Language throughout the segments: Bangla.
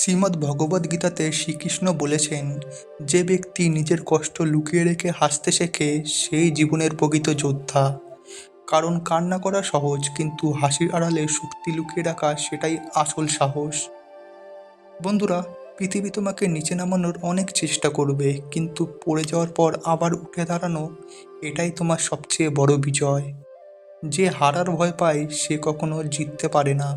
শ্রীমদ্ ভগবদ্গীতাতে শ্রীকৃষ্ণ বলেছেন, যে ব্যক্তি নিজের কষ্ট লুকিয়ে রেখে হাসতে শেখে সেই জীবনের প্রকৃত যোদ্ধা। কারণ কান্না করা সহজ, কিন্তু হাসির আড়ালে শক্তি লুকিয়ে রাখা সেটাই আসল সাহস। বন্ধুরা, পৃথিবী তোমাকে নিচে নামানোর অনেক চেষ্টা করবে, কিন্তু পড়ে যাওয়ার পর আবার উঠে দাঁড়ানো, এটাই তোমার সবচেয়ে বড় বিজয়। যে হারার ভয় পায় সে কখনো জিততে পারে না,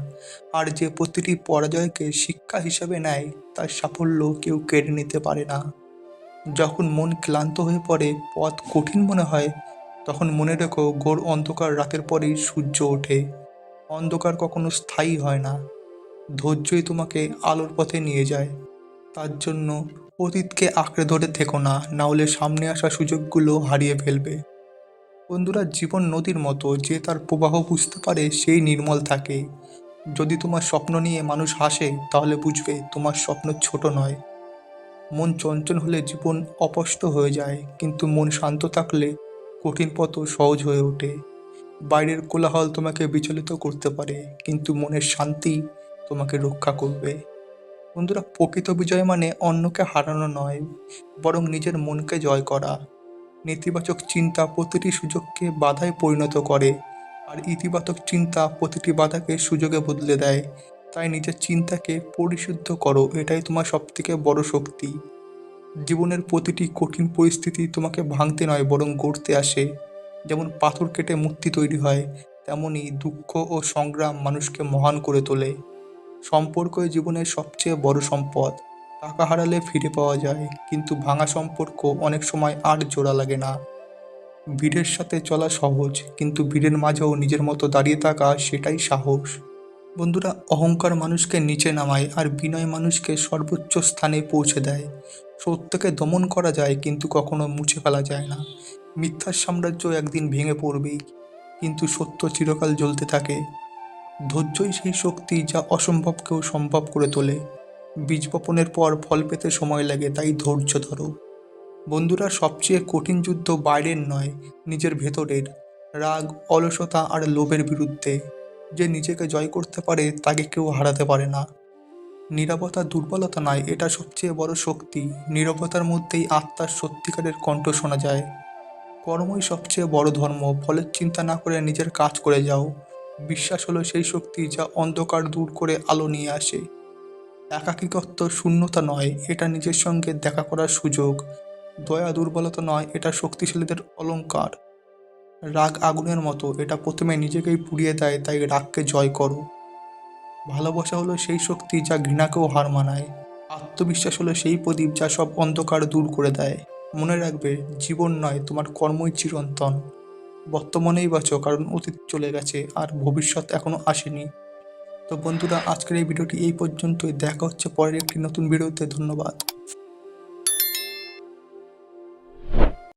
আর যে প্রতিটি পরাজয়কে শিক্ষা হিসেবে নেয় তার সাফল্য কেউ কেড়ে নিতে পারে না। যখন মন ক্লান্ত হয়ে পড়ে, পথ কঠিন মনে হয়, তখন মনে রেখো ঘোর অন্ধকার রাতের পরেই সূর্য ওঠে। অন্ধকার কখনো স্থায়ী হয় না, ধৈর্যই তোমাকে আলোর পথে নিয়ে যায়। তার জন্য অতীতকে আঁকড়ে ধরে থেকো না, না হলে সামনে আসা সুযোগগুলো হারিয়ে ফেলবে। বন্ধুরা, জীবন নদীর মতো, যে তার প্রবাহ বুঝতে পারে সেই নির্মল থাকে। যদি তোমার স্বপ্ন নিয়ে মানুষ হাসে, তাহলে বুঝবে তোমার স্বপ্ন ছোট নয়। মন চঞ্চল হলে জীবন অস্পষ্ট হয়ে যায়, কিন্তু মন শান্ত থাকলে কঠিন পথও সহজ হয়ে ওঠে। বাইরের কোলাহল তোমাকে বিচলিত করতে পারে, কিন্তু মনের শান্তি তোমাকে রক্ষা করবে। বন্ধুরা, প্রকৃত বিজয় মানে অন্যকে হারানো নয়, বরং নিজের মনকে জয় করা। নেতিবাচক চিন্তা প্রতিটি সুযোগকে বাধায় পরিণত করে, আর ইতিবাচক চিন্তা প্রতিটি বাধাকে সুযোগে বদলে দেয়। তাই নিজের চিন্তাকে পরিশুদ্ধ করো, এটাই তোমার সবথেকে বড় শক্তি। জীবনের প্রতিটি কঠিন পরিস্থিতি তোমাকে ভাঙতে নয়, বরং গড়তে আসে। যেমন পাথর কেটে মূর্তি তৈরি হয়, তেমনি দুঃখ ও সংগ্রাম মানুষকে মহান করে তোলে। সম্পর্কই জীবনের সবচেয়ে বড় সম্পদ। টাকা হারালে ফিরে পাওয়া যায়, কিন্তু ভাঙা সম্পর্ক অনেক সময় আর জোড়া লাগে না। ভিড়ের সাথে চলা সহজ, কিন্তু ভিড়ের মাঝেও নিজের মতো দাঁড়িয়ে থাকা সেটাই সাহস। বন্ধুরা, অহংকার মানুষকে নিচে নামায়, আর বিনয় মানুষকে সর্বোচ্চ স্থানে পৌঁছে দেয়। সত্যকে দমন করা যায়, কিন্তু কখনো মুছে ফেলা যায় না। মিথ্যার সাম্রাজ্য একদিন ভেঙে পড়বেই, কিন্তু সত্য চিরকাল জ্বলতে থাকে। ধৈর্যই সেই শক্তি যা অসম্ভবকেও সম্ভব করে তোলে। বীজ বপনের পর ফল পেতে সময় লাগে, তাই ধৈর্য ধরো। বন্ধুরা, সবচেয়ে কঠিন যুদ্ধ বাইরের নয়, নিজের ভেতরের। রাগ, অলসতা আর লোভের বিরুদ্ধে। যে নিজেকে জয় করতে পারে তাকে কেউ হারাতে পারে না। নীরবতা দুর্বলতা নয়, এটা সবচেয়ে বড় শক্তি। নীরবতার মধ্যেই আত্মার সত্যিকারের কণ্ঠ শোনা যায়। কর্মই সবচেয়ে বড় ধর্ম, ফলের চিন্তা না করে নিজের কাজ করে যাও। বিশ্বাস হলো সেই শক্তি যা অন্ধকার দূর করে আলো নিয়ে আসে। একাকিত্ব শূন্যতা নয়, এটা নিজের সঙ্গে দেখা করার সুযোগ। দয়া দুর্বলতা নয়, এটা শক্তিশালীদের অলংকার। রাগ আগুনের মতো, এটা প্রথমে নিজেকেই পুড়িয়ে দেয়, তাই রাগকে জয় করো। ভালোবাসা হলো সেই শক্তি যা ঘৃণাকেও হার মানায়। আত্মবিশ্বাস হলো সেই প্রদীপ যা সব অন্ধকার দূর করে দেয়। মনে রাখবে, জীবন নয়, তোমার কর্মই চিরন্তন। বর্তমানেই বাঁচো, কারণ অতীত চলে গেছে আর ভবিষ্যৎ এখনো আসেনি। তো বন্ধুরা, আজকের এই ভিডিওটি এই পর্যন্তই। দেখা হচ্ছে পরের একটি নতুন ভিডিওতে। ধন্যবাদ।